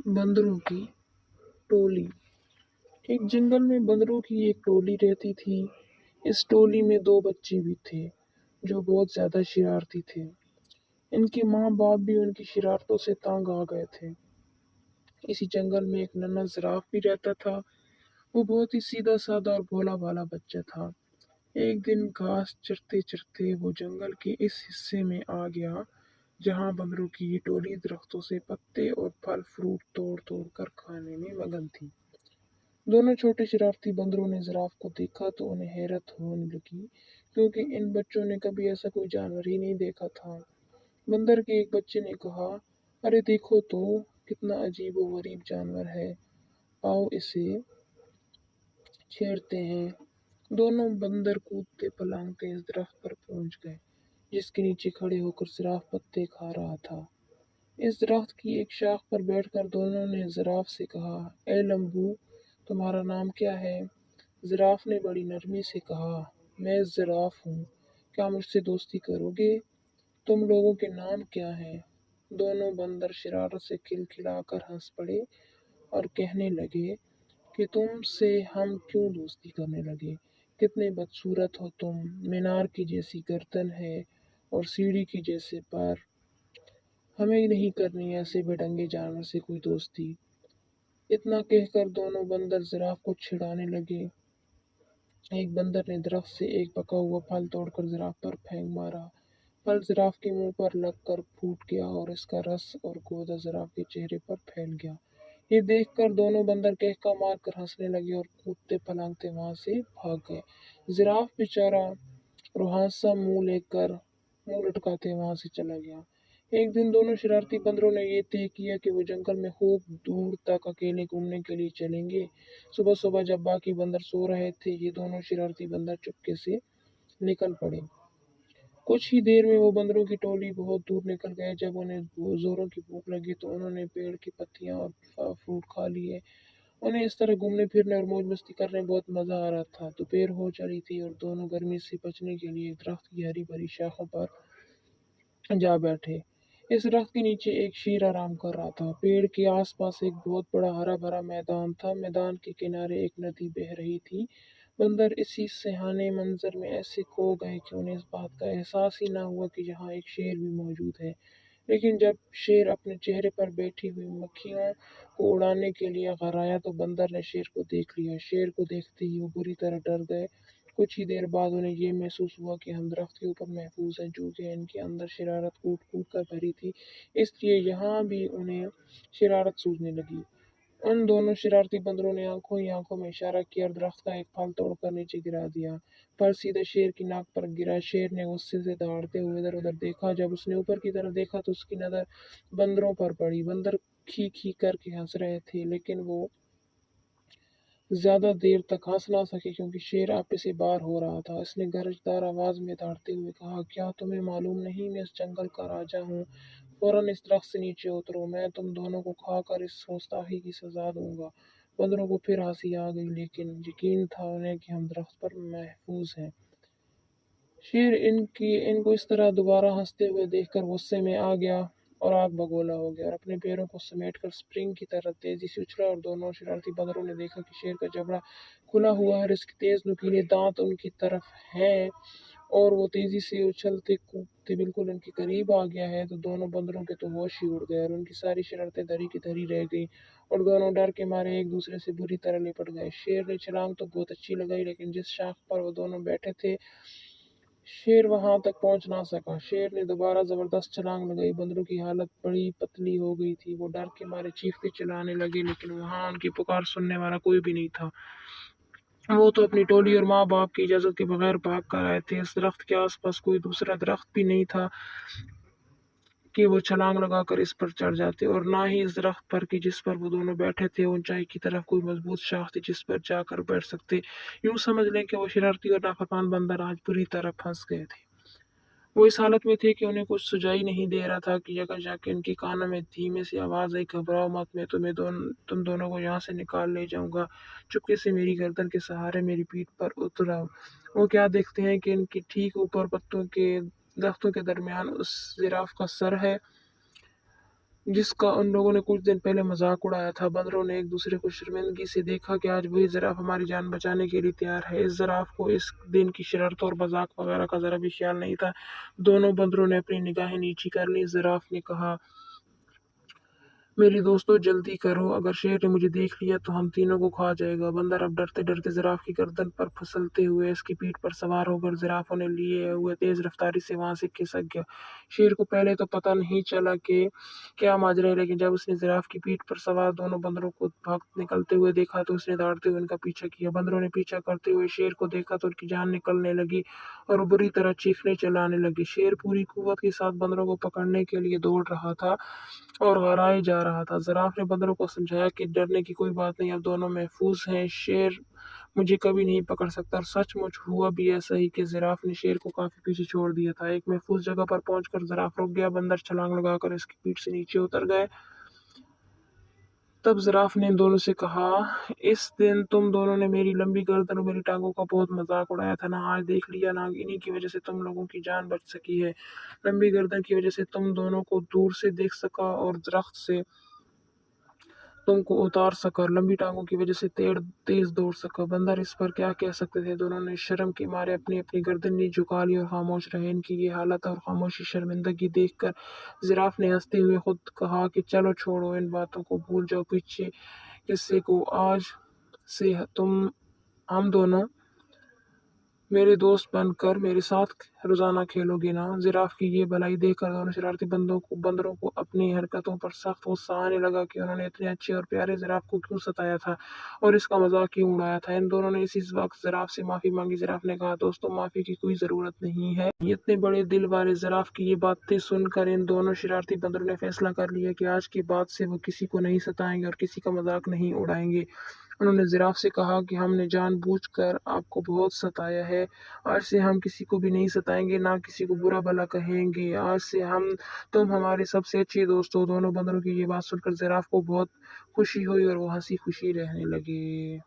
बंदरों की टोली। एक जंगल में बंदरों की एक टोली रहती थी। इस टोली में दो बच्चे भी थे जो बहुत ज्यादा शरारती थे। इनके माँ बाप भी उनकी शरारतों से तंग आ गए थे। इसी जंगल में एक नन्हा जिराफ भी रहता था। वो बहुत ही सीधा साधा और भोला भाला बच्चा था। एक दिन घास चरते चरते वो जंगल के इस हिस्से में आ गया जहाँ बंदरों की ये टोली दरख्तों से पत्ते और फल फ्रूट तोड़ तोड़ कर खाने में मगन थी। दोनों छोटे शरारती बंदरों ने जिराफ को देखा तो उन्हें हैरत होने लगी, क्योंकि इन बच्चों ने कभी ऐसा कोई जानवर ही नहीं देखा था। बंदर के एक बच्चे ने कहा, अरे देखो तो, कितना अजीब व गरीब जानवर है, आओ इसे छेड़ते हैं। दोनों बंदर कूदते पलांगते इस दरख्त पर पहुंच गए जिसके नीचे खड़े होकर जिराफ पत्ते खा रहा था। इस दरख्त की एक शाख पर बैठकर दोनों ने जिराफ से कहा, ए लंबू, तुम्हारा नाम क्या है? जिराफ ने बड़ी नरमी से कहा, मैं जिराफ हूँ, क्या मुझसे दोस्ती करोगे? तुम लोगों के नाम क्या हैं? दोनों बंदर शरारत से खिलखिलाकर हंस पड़े और कहने लगे कि तुमसे हम क्यों दोस्ती करने लगे? कितने बदसूरत हो तुम, मीनार की जैसी गर्दन है और सीढ़ी की जैसे पैर। हमें नहीं करनी ऐसे बेढंगे जानवर से कोई दोस्ती। इतना कहकर दोनों बंदर जिराफ को छिड़ाने लगे। एक बंदर ने दरख्त से एक पका हुआ फल तोड़कर जिराफ पर फेंक मारा। फल जिराफ के मुंह पर लगकर फूट गया और इसका रस और गूदा जिराफ के चेहरे पर फैल गया। ये देखकर दोनों बंदर कहका मारकर हंसने लगे और कूदते पलांगते वहां से भाग गए। जिराफ बेचारा रुहासा मुंह लटकाते वहां से चला गया। एक दिन दोनों शरारती बंदरों ने ये तय किया कि वो जंगल में खूब दूर तक अकेले घूमने के लिए चलेंगे। सुबह सुबह जब बाकी बंदर सो रहे थे, ये दोनों शरारती बंदर चुपके से निकल पड़े। कुछ ही देर में वो बंदरों की टोली बहुत दूर निकल गए। जब उन्हें जोरों की भूख लगी तो उन्होंने पेड़ की पत्तियां और फ्रूट खा लिए। उन्हें इस तरह घूमने फिरने और मौज मस्ती करने में बहुत मजा आ रहा था। दोपहर हो चली थी और दोनों गर्मी से बचने के लिए दरख्त की हरी भरी शाखों पर जा बैठे। इस दरख्त के नीचे एक शेर आराम कर रहा था। पेड़ के आसपास एक बहुत बड़ा हरा भरा मैदान था। मैदान के किनारे एक नदी बह रही थी। बंदर इसी सुहाने मंजर में ऐसे खो गए कि उन्हें इस बात का एहसास ही न हुआ कि यहाँ एक शेर भी मौजूद है। लेकिन जब शेर अपने चेहरे पर बैठी हुई मक्खियों को उड़ाने के लिए घबराया तो बंदर ने शेर को देख लिया। शेर को देखते ही वो बुरी तरह डर गए। कुछ ही देर बाद उन्हें ये महसूस हुआ कि हम दरख्त के ऊपर महफूज हैं, चूंकि इनके अंदर शरारत कूट कूट कर भरी थी, इसलिए यहाँ भी उन्हें शरारत सूझने लगी। उन दोनों शरारती बंदरों ने आंखों ही आंखों में इशारा किया और दरख्त का एक फल तोड़कर नीचे गिरा दिया। फल सीधे शेर की नाक पर गिरा। शेर ने गुस्से से दहाड़ते हुए इधर उधर देखा। जब उसने ऊपर की तरफ देखा तो उसकी नजर बंदरों पर पड़ी। बंदर खी खी करके हंस रहे थे, लेकिन वो ज्यादा देर तक हंस ना सके क्योंकि शेर आपे से बाहर हो रहा था। इसने गरजदार आवाज में दहाड़ते हुए कहा, क्या तुम्हें मालूम नहीं मैं इस जंगल का राजा हूँ? फौरन इस दरख्त से नीचे उतरो, मैं तुम दोनों को खाकर इस गुस्ताखी की सजा दूंगा। बंदरों को फिर हंसी आ गई, लेकिन यकीन था उन्हें कि हम दरख्त पर महफूज हैं। शेर इनको इस तरह दोबारा हंसते हुए देखकर गुस्से में आ गया और आग बगोला हो गया और अपने पैरों को समेटकर स्प्रिंग की तरह तेजी से उछला। और दोनों शरारती बंदरों ने देखा कि शेर का जबड़ा खुला हुआ है और इसके तेज नुकीले दांत उनकी तरफ हैं और वो तेजी से उछलते कूदते बिल्कुल उनके करीब आ गया है। तो दोनों बंदरों के तो होश ही उड़ गए और उनकी सारी शरारतें धरी की धरी रह गई और दोनों डर के मारे एक दूसरे से बुरी तरह लिपट गए। शेर ने छलांग तो बहुत अच्छी लगाई, लेकिन जिस शाख पर वो दोनों बैठे थे शेर वहां तक पहुंच ना सका। शेर ने दोबारा जबरदस्त छलांग लगाई। बंदरों की हालत बड़ी पतली हो गई थी। वो डर के मारे चीखते चिल्लाने लगे, लेकिन वहां उनकी पुकार सुनने वाला कोई भी नहीं था। वो तो अपनी टोली और माँ बाप की इजाजत के बगैर भाग कर आए थे। इस दरख्त के आसपास कोई दूसरा दरख्त भी नहीं था कि वो छलांग लगाकर इस पर चढ़ जाते, और ना ही इस दरख्त पर कि जिस पर वो दोनों बैठे थे ऊंचाई की तरफ कोई मजबूत शाख थी जिस पर जाकर बैठ सकते। यूं समझ लें कि वो शरारती और नाफरमान बंदर आज बुरी तरह फंस गए थे। वो इस हालत में थे कि उन्हें कुछ सुझाई नहीं दे रहा था कि जगह जाके उनके कानों में धीमे से आवाज आई, घबराओ मत, मैं तुम दोनों को यहाँ से निकाल ले जाऊंगा। चुपके से मेरी गर्दन के सहारे मेरी पीठ पर उतर आओ। वो क्या देखते हैं कि इनके ठीक ऊपर पत्तों के दरख्तों के दरमियान उस जिराफ का सर है। جس کا ان لوگوں نے کچھ دن پہلے مذاق اڑایا تھا۔ بندروں نے ایک دوسرے کو شرمندگی سے دیکھا کہ آج وہی زراف ہماری جان بچانے کے لیے تیار ہے۔ اس زراف کو اس دن کی شرارت اور مذاق وغیرہ کا ذرا بھی خیال نہیں تھا۔ دونوں بندروں نے اپنی نگاہیں نیچی کر لی۔ زراف نے کہا، میری دوستو جلدی کرو، اگر شیر نے مجھے دیکھ لیا تو ہم تینوں کو کھا جائے گا۔ بندر اب ڈرتے ڈرتے زراف کی گردن پر پھسلتے ہوئے اس کی پیٹھ پر سوار ہو کر زرافوں نے لیے ہوئے تیز رفتاری سے وہاں سے کھسک گیا۔ شیر کو پہلے تو پتہ نہیں چلا کہ کیا ماجرا ہے، لیکن جب اس نے زراف کی پیٹھ پر سوار دونوں بندروں کو بھاگتے نکلتے ہوئے دیکھا تو اس نے دوڑتے ہوئے ان کا پیچھا کیا۔ بندروں نے پیچھا کرتے ہوئے شیر کو دیکھا تو ان کی جان نکلنے لگی اور وہ بری طرح چیخنے چلانے لگے۔ شیر پوری قوت کے ساتھ بندروں کو پکڑنے کے لیے دوڑ رہا تھا اور غرائے جا رہا تھا۔ زراف نے بندروں کو سمجھایا کہ ڈرنے کی کوئی بات نہیں، اب دونوں محفوظ ہیں، شیر مجھے کبھی نہیں پکڑ سکتا۔ اور سچ مچ ہوا بھی ایسا ہی کہ زراف نے شیر کو کافی پیچھے چھوڑ دیا تھا۔ ایک محفوظ جگہ پر پہنچ کر زراف رک گیا۔ بندر چھلانگ لگا کر اس کی پیٹھ سے نیچے اتر گئے۔ تب زراف نے ان دونوں سے کہا، اس دن تم دونوں نے میری لمبی گردن اور میری ٹانگوں کا بہت مذاق اڑایا تھا، نہ آج دیکھ لیا، نہ انہی کی وجہ سے تم لوگوں کی جان بچ سکی ہے۔ لمبی گردن کی وجہ سے تم دونوں کو دور سے دیکھ سکا اور درخت سے تم کو اتار سکا، اور لمبی ٹانگوں کی وجہ سے تیز دوڑ سکا۔ بندر اس پر کیا کہہ سکتے تھے۔ دونوں نے شرم کے مارے اپنی اپنی گردن نیچ جھکا لی اور خاموش رہے۔ ان کی یہ حالت اور خاموشی شرمندگی دیکھ کر زراف نے ہنستے ہوئے خود کہا کہ چلو چھوڑو، ان باتوں کو بھول جاؤ، پچھلے قصے کو، آج سے ہم دونوں میرے دوست بن کر میرے ساتھ روزانہ کھیلو گے نا۔ زراف کی یہ بھلائی دیکھ کر دونوں شرارتی بندروں کو اپنی حرکتوں پر سخت غصہ آنے لگا کہ انہوں نے اتنے اچھے اور پیارے زراف کو کیوں ستایا تھا اور اس کا مذاق کیوں اڑایا تھا۔ ان دونوں نے اسی وقت زراف سے معافی مانگی۔ زراف نے کہا، دوستو معافی کی کوئی ضرورت نہیں ہے۔ اتنے بڑے دل والے زراف کی یہ باتیں سن کر ان دونوں شرارتی بندروں نے فیصلہ کر لیا کہ آج کے بعد سے وہ کسی کو نہیں ستائیں گے اور کسی کا مذاق نہیں اڑائیں گے۔ انہوں نے زراف سے کہا کہ ہم نے جان بوجھ کر آپ کو بہت ستایا ہے، آج سے ہم کسی کو بھی نہیں ستائیں گے، نہ کسی کو برا بھلا کہیں گے، آج سے تم ہمارے سب سے اچھے دوست ہو۔ دونوں بندروں کی یہ بات سن کر زراف کو بہت خوشی ہوئی اور وہ ہنسی خوشی رہنے لگے۔